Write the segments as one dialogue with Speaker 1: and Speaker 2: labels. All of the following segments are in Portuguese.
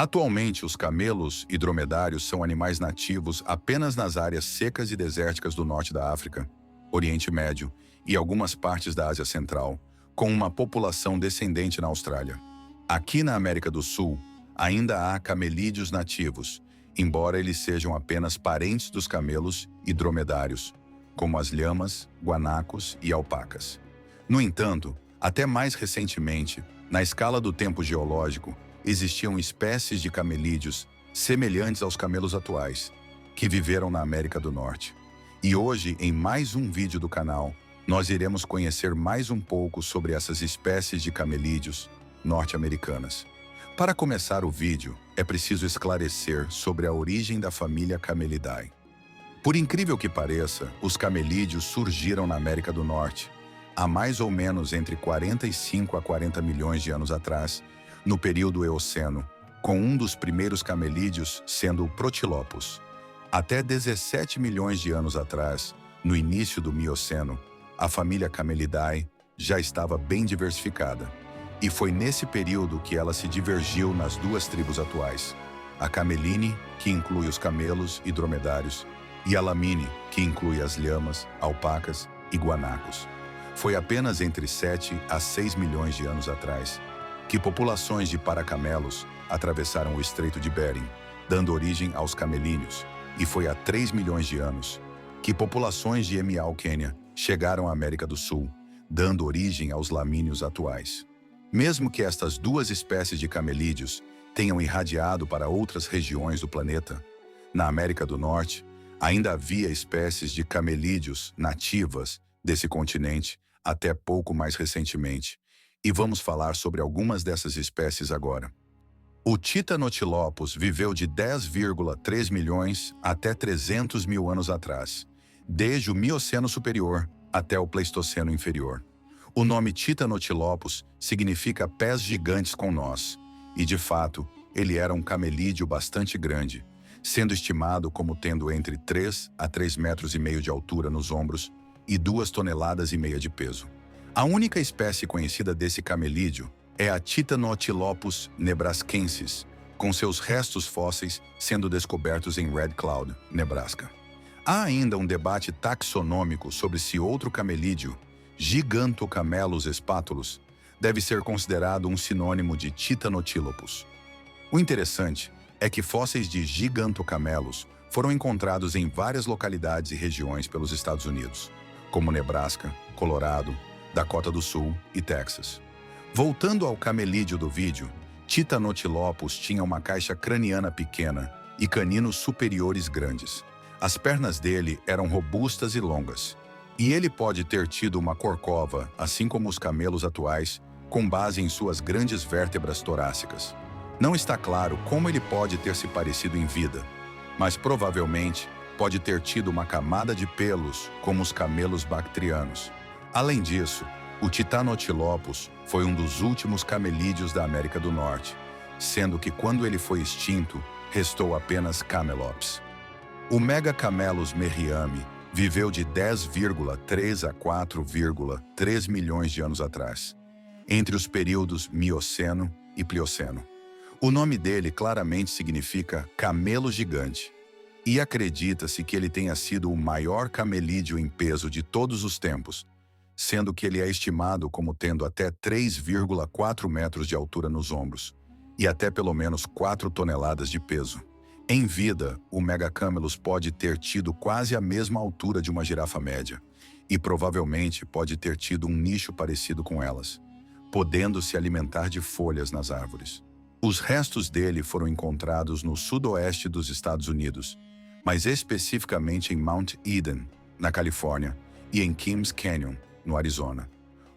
Speaker 1: Atualmente, os camelos e dromedários são animais nativos apenas nas áreas secas e desérticas do norte da África, Oriente Médio e algumas partes da Ásia Central, com uma população descendente na Austrália. Aqui na América do Sul, ainda há camelídeos nativos, embora eles sejam apenas parentes dos camelos e dromedários, como as lhamas, guanacos e alpacas. No entanto, até mais recentemente, na escala do tempo geológico, existiam espécies de camelídeos semelhantes aos camelos atuais, que viveram na América do Norte. E hoje, em mais um vídeo do canal, nós iremos conhecer mais um pouco sobre essas espécies de camelídeos norte-americanas. Para começar o vídeo, é preciso esclarecer sobre a origem da família Camelidae. Por incrível que pareça, os camelídeos surgiram na América do Norte, há mais ou menos entre 45 a 40 milhões de anos atrás, no período Eoceno, com um dos primeiros camelídeos sendo o Protilopus. Até 17 milhões de anos atrás, no início do Mioceno, a família Camelidae já estava bem diversificada. E foi nesse período que ela se divergiu nas duas tribos atuais, a Cameline, que inclui os camelos e dromedários, e a Lamine, que inclui as lhamas, alpacas e guanacos. Foi apenas entre 7 a 6 milhões de anos atrás que populações de paracamelos atravessaram o Estreito de Bering, dando origem aos camelíneos, e foi há 3 milhões de anos que populações de Emial-Quênia chegaram à América do Sul, dando origem aos lamíneos atuais. Mesmo que estas duas espécies de camelídeos tenham irradiado para outras regiões do planeta, na América do Norte, ainda havia espécies de camelídeos nativas desse continente até pouco mais recentemente, e vamos falar sobre algumas dessas espécies agora. O Titanotilopus viveu de 10,3 milhões até 300 mil anos atrás, desde o Mioceno superior até o Pleistoceno inferior. O nome Titanotilopus significa pés gigantes com nós, e de fato, ele era um camelídeo bastante grande, sendo estimado como tendo entre 3 a 3,5 metros de altura nos ombros e 2,5 toneladas de peso. A única espécie conhecida desse camelídeo é a Titanotilopus nebraskensis, com seus restos fósseis sendo descobertos em Red Cloud, Nebraska. Há ainda um debate taxonômico sobre se outro camelídeo, Gigantocamelus spatulus, deve ser considerado um sinônimo de Titanotilopus. O interessante é que fósseis de Gigantocamelus foram encontrados em várias localidades e regiões pelos Estados Unidos, como Nebraska, Colorado, Dakota do Sul e Texas. Voltando ao camelídeo do vídeo, Titanotilopus tinha uma caixa craniana pequena e caninos superiores grandes. As pernas dele eram robustas e longas, e ele pode ter tido uma corcova, assim como os camelos atuais, com base em suas grandes vértebras torácicas. Não está claro como ele pode ter se parecido em vida, mas provavelmente pode ter tido uma camada de pelos, como os camelos bactrianos. Além disso, o Titanotilopus foi um dos últimos camelídeos da América do Norte, sendo que quando ele foi extinto, restou apenas Camelops. O Megacamelus merriami viveu de 10,3 a 4,3 milhões de anos atrás, entre os períodos Mioceno e Plioceno. O nome dele claramente significa camelo gigante, e acredita-se que ele tenha sido o maior camelídeo em peso de todos os tempos, sendo que ele é estimado como tendo até 3,4 metros de altura nos ombros e até pelo menos 4 toneladas de peso. Em vida, o Megacamelus pode ter tido quase a mesma altura de uma girafa média e provavelmente pode ter tido um nicho parecido com elas, podendo se alimentar de folhas nas árvores. Os restos dele foram encontrados no sudoeste dos Estados Unidos, mas especificamente em Mount Eden, na Califórnia, e em Kings Canyon, no Arizona.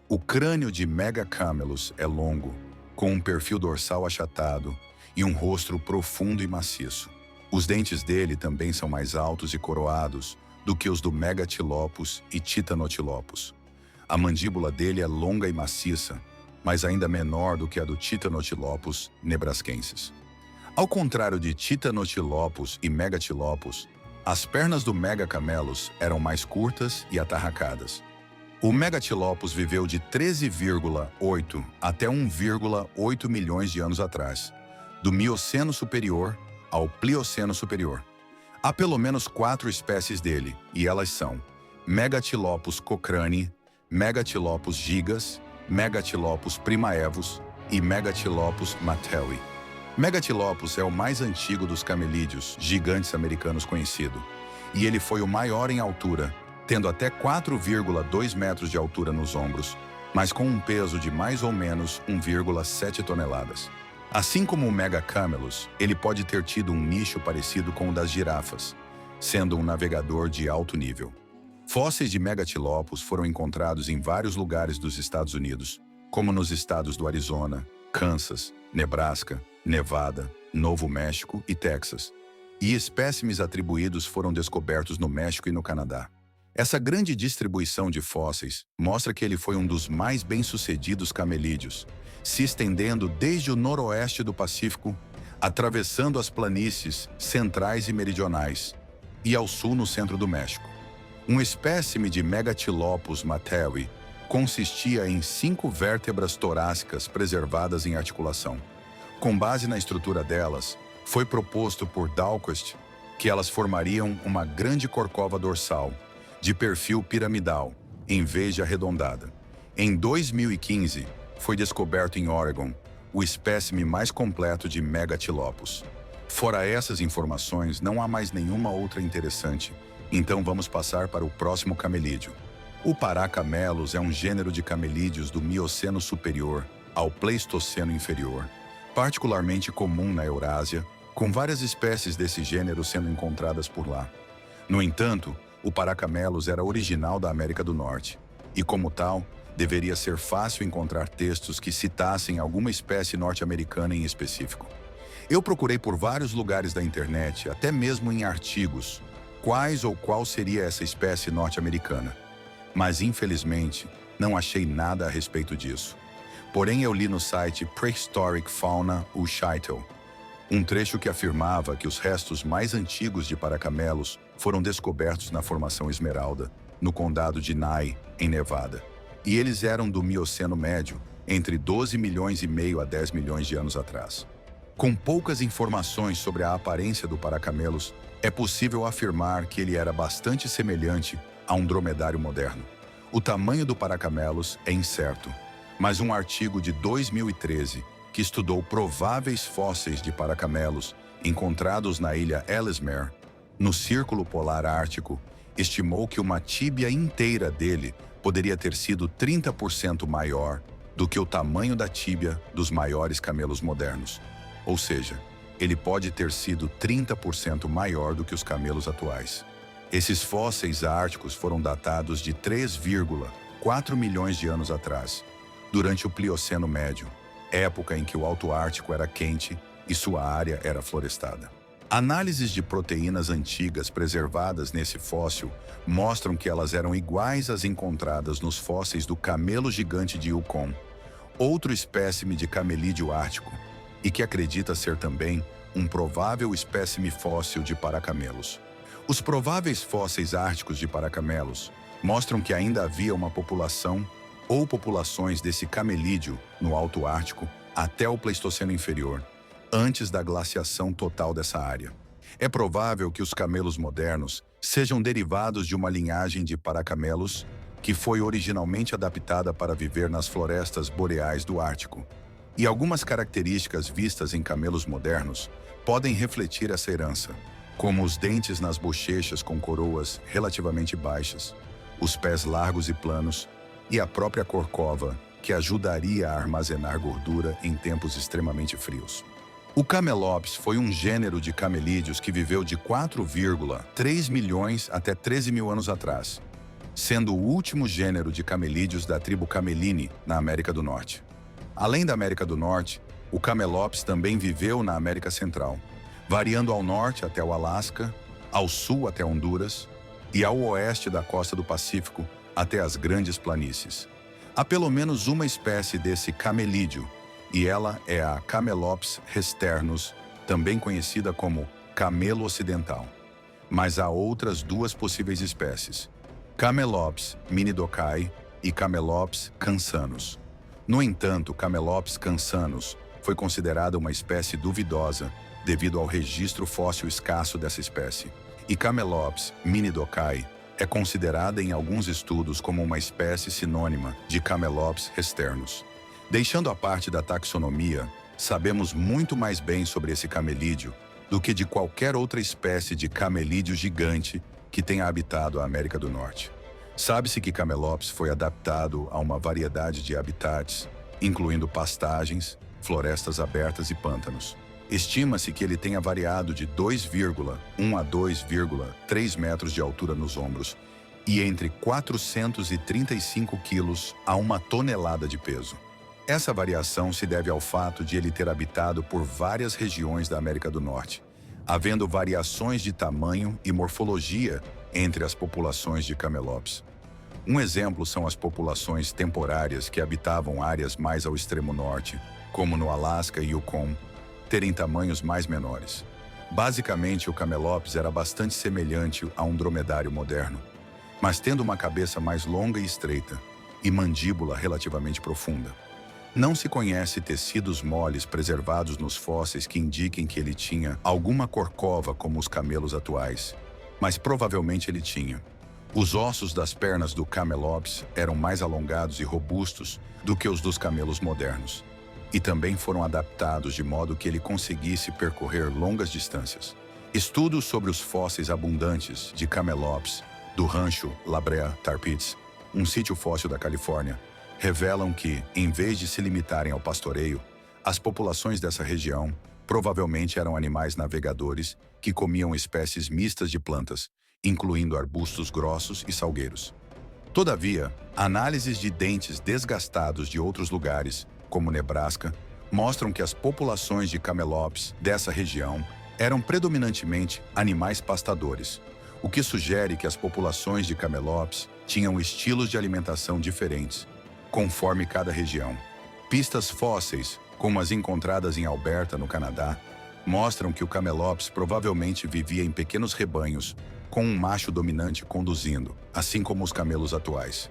Speaker 1: O crânio de Megacamelus é longo, com um perfil dorsal achatado e um rosto profundo e maciço. Os dentes dele também são mais altos e coroados do que os do Megatilopus e Titanotilopus. A mandíbula dele é longa e maciça, mas ainda menor do que a do Titanotilopus nebraskensis. Ao contrário de Titanotilopus e Megatilopus, as pernas do Megacamelus eram mais curtas e atarracadas. O Megatilopus viveu de 13,8 até 1,8 milhões de anos atrás, do Mioceno superior ao Plioceno superior. Há pelo menos 4 espécies dele, e elas são Megatilopus cochrane, Megatilopus gigas, Megatilopus primaevus e Megatilopus matthewi. Megatilopus é o mais antigo dos camelídeos gigantes americanos conhecido, e ele foi o maior em altura, tendo até 4,2 metros de altura nos ombros, mas com um peso de mais ou menos 1,7 toneladas. Assim como o Megacamelus, ele pode ter tido um nicho parecido com o das girafas, sendo um navegador de alto nível. Fósseis de Megatilopus foram encontrados em vários lugares dos Estados Unidos, como nos estados do Arizona, Kansas, Nebraska, Nevada, Novo México e Texas. E espécimes atribuídos foram descobertos no México e no Canadá. Essa grande distribuição de fósseis mostra que ele foi um dos mais bem-sucedidos camelídeos, se estendendo desde o noroeste do Pacífico, atravessando as planícies centrais e meridionais, e ao sul no centro do México. Um espécime de Megatilopus matthewi consistia em 5 vértebras torácicas preservadas em articulação. Com base na estrutura delas, foi proposto por Dahlquist que elas formariam uma grande corcova dorsal, de perfil piramidal, em vez de arredondada. Em 2015, foi descoberto em Oregon o espécime mais completo de Megatilopus. Fora essas informações, não há mais nenhuma outra interessante, então vamos passar para o próximo camelídeo. O Paracamelus é um gênero de camelídeos do Mioceno superior ao Pleistoceno inferior, particularmente comum na Eurásia, com várias espécies desse gênero sendo encontradas por lá. No entanto, o Paracamelus era original da América do Norte, e como tal, deveria ser fácil encontrar textos que citassem alguma espécie norte-americana em específico. Eu procurei por vários lugares da internet, até mesmo em artigos, quais ou qual seria essa espécie norte-americana. Mas, infelizmente, não achei nada a respeito disso. Porém, eu li no site Prehistoric Fauna Uschitel um trecho que afirmava que os restos mais antigos de Paracamelus foram descobertos na Formação Esmeralda, no condado de Nye, em Nevada. E eles eram do Mioceno Médio, entre 12 milhões e meio a 10 milhões de anos atrás. Com poucas informações sobre a aparência do Paracamelus, é possível afirmar que ele era bastante semelhante a um dromedário moderno. O tamanho do Paracamelus é incerto, mas um artigo de 2013 que estudou prováveis fósseis de Paracamelus encontrados na ilha Ellesmere, no Círculo Polar Ártico, estimou que uma tíbia inteira dele poderia ter sido 30% maior do que o tamanho da tíbia dos maiores camelos modernos. Ou seja, ele pode ter sido 30% maior do que os camelos atuais. Esses fósseis árticos foram datados de 3,4 milhões de anos atrás, durante o Plioceno Médio, época em que o Alto Ártico era quente e sua área era florestada. Análises de proteínas antigas preservadas nesse fóssil mostram que elas eram iguais às encontradas nos fósseis do camelo gigante de Yukon, outro espécime de camelídeo ártico, e que acredita ser também um provável espécime fóssil de paracamelos. Os prováveis fósseis árticos de paracamelos mostram que ainda havia uma população ou populações desse camelídeo no Alto Ártico até o Pleistoceno inferior, antes da glaciação total dessa área. É provável que os camelos modernos sejam derivados de uma linhagem de paracamelos que foi originalmente adaptada para viver nas florestas boreais do Ártico. E algumas características vistas em camelos modernos podem refletir essa herança, como os dentes nas bochechas com coroas relativamente baixas, os pés largos e planos, e a própria corcova, que ajudaria a armazenar gordura em tempos extremamente frios. O Camelops foi um gênero de camelídeos que viveu de 4,3 milhões até 13 mil anos atrás, sendo o último gênero de camelídeos da tribo Cameline, na América do Norte. Além da América do Norte, o Camelops também viveu na América Central, variando ao norte até o Alasca, ao sul até Honduras e ao oeste da costa do Pacífico até as grandes planícies. Há pelo menos uma espécie desse camelídeo, e ela é a Camelops resternus, também conhecida como camelo ocidental. Mas há outras 2 possíveis espécies, Camelops minidokai e Camelops cansanus. No entanto, Camelops cansanus foi considerada uma espécie duvidosa devido ao registro fóssil escasso dessa espécie. E Camelops minidokai é considerada em alguns estudos como uma espécie sinônima de Camelops resternus. Deixando a parte da taxonomia, sabemos muito mais bem sobre esse camelídeo do que de qualquer outra espécie de camelídeo gigante que tenha habitado a América do Norte. Sabe-se que Camelops foi adaptado a uma variedade de habitats, incluindo pastagens, florestas abertas e pântanos. Estima-se que ele tenha variado de 2,1 a 2,3 metros de altura nos ombros e entre 435 quilos a 1 tonelada de peso. Essa variação se deve ao fato de ele ter habitado por várias regiões da América do Norte, havendo variações de tamanho e morfologia entre as populações de Camelops. Um exemplo são as populações temporárias que habitavam áreas mais ao extremo norte, como no Alasca e Yukon, terem tamanhos mais menores. Basicamente, o Camelops era bastante semelhante a um dromedário moderno, mas tendo uma cabeça mais longa e estreita e mandíbula relativamente profunda. Não se conhece tecidos moles preservados nos fósseis que indiquem que ele tinha alguma corcova como os camelos atuais, mas provavelmente ele tinha. Os ossos das pernas do Camelops eram mais alongados e robustos do que os dos camelos modernos, e também foram adaptados de modo que ele conseguisse percorrer longas distâncias. Estudos sobre os fósseis abundantes de Camelops do rancho La Brea Tar Pits, um sítio fóssil da Califórnia, revelam que, em vez de se limitarem ao pastoreio, as populações dessa região provavelmente eram animais navegadores que comiam espécies mistas de plantas, incluindo arbustos grossos e salgueiros. Todavia, análises de dentes desgastados de outros lugares, como Nebraska, mostram que as populações de Camelops dessa região eram predominantemente animais pastadores, o que sugere que as populações de Camelops tinham estilos de alimentação diferentes, conforme cada região. Pistas fósseis, como as encontradas em Alberta, no Canadá, mostram que o Camelops provavelmente vivia em pequenos rebanhos, com um macho dominante conduzindo, assim como os camelos atuais.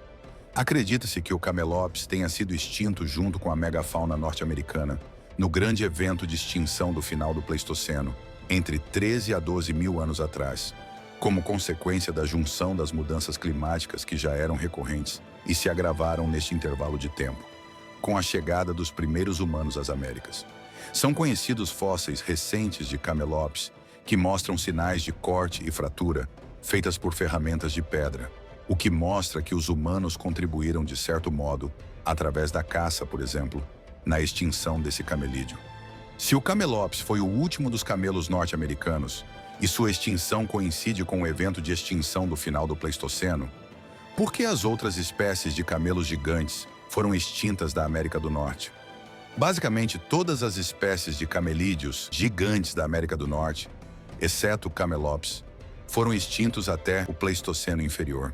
Speaker 1: Acredita-se que o Camelops tenha sido extinto junto com a megafauna norte-americana no grande evento de extinção do final do Pleistoceno, entre 13 a 12 mil anos atrás, como consequência da junção das mudanças climáticas que já eram recorrentes e se agravaram neste intervalo de tempo, com a chegada dos primeiros humanos às Américas. São conhecidos fósseis recentes de Camelops que mostram sinais de corte e fratura feitas por ferramentas de pedra, o que mostra que os humanos contribuíram de certo modo, através da caça, por exemplo, na extinção desse camelídeo. Se o Camelops foi o último dos camelos norte-americanos e sua extinção coincide com o evento de extinção do final do Pleistoceno, por que as outras espécies de camelos gigantes foram extintas da América do Norte? Basicamente, todas as espécies de camelídeos gigantes da América do Norte, exceto o Camelops, foram extintos até o Pleistoceno inferior.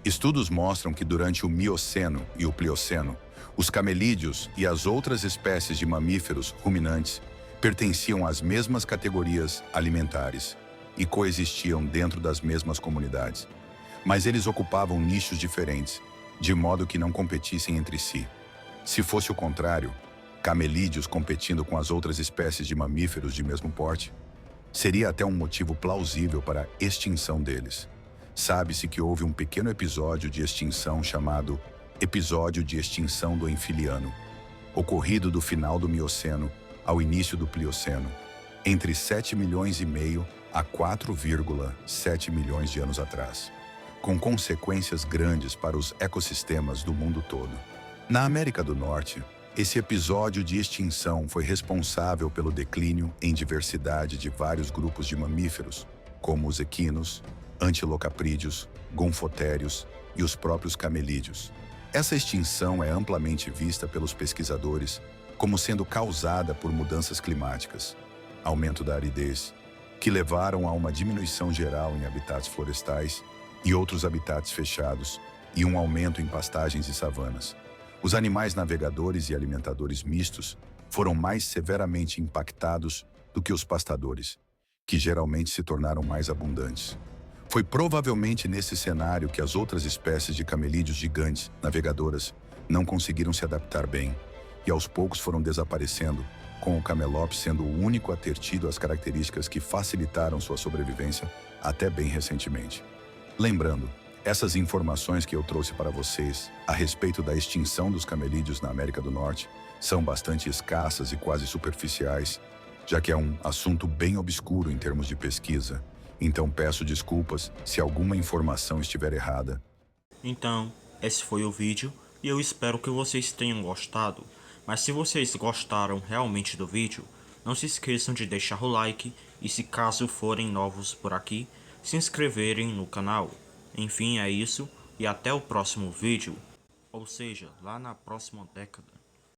Speaker 1: Estudos mostram que durante o Mioceno e o Plioceno, os camelídeos e as outras espécies de mamíferos ruminantes pertenciam às mesmas categorias alimentares e coexistiam dentro das mesmas comunidades. Mas eles ocupavam nichos diferentes, de modo que não competissem entre si. Se fosse o contrário, camelídeos competindo com as outras espécies de mamíferos de mesmo porte, seria até um motivo plausível para a extinção deles. Sabe-se que houve um pequeno episódio de extinção chamado Episódio de Extinção do Enfiliano, ocorrido do final do Mioceno ao início do Plioceno, entre 7,5 milhões a 4,7 milhões de anos atrás, com consequências grandes para os ecossistemas do mundo todo. Na América do Norte, esse episódio de extinção foi responsável pelo declínio em diversidade de vários grupos de mamíferos, como os equinos, antilocaprídeos, gonfotérios e os próprios camelídeos. Essa extinção é amplamente vista pelos pesquisadores como sendo causada por mudanças climáticas, aumento da aridez, que levaram a uma diminuição geral em habitats florestais e outros habitats fechados e um aumento em pastagens e savanas. Os animais navegadores e alimentadores mistos foram mais severamente impactados do que os pastadores, que geralmente se tornaram mais abundantes. Foi provavelmente nesse cenário que as outras espécies de camelídeos gigantes, navegadoras, não conseguiram se adaptar bem e aos poucos foram desaparecendo com o camelope sendo o único a ter tido as características que facilitaram sua sobrevivência até bem recentemente. Lembrando, essas informações que eu trouxe para vocês a respeito da extinção dos camelídeos na América do Norte são bastante escassas e quase superficiais, já que é um assunto bem obscuro em termos de pesquisa. Então peço desculpas se alguma informação estiver errada.
Speaker 2: Então, esse foi o vídeo e eu espero que vocês tenham gostado. Mas se vocês gostaram realmente do vídeo, não se esqueçam de deixar o like e, se caso forem novos por aqui, se inscreverem no canal. Enfim, é isso e até o próximo vídeo, ou seja, lá na próxima década.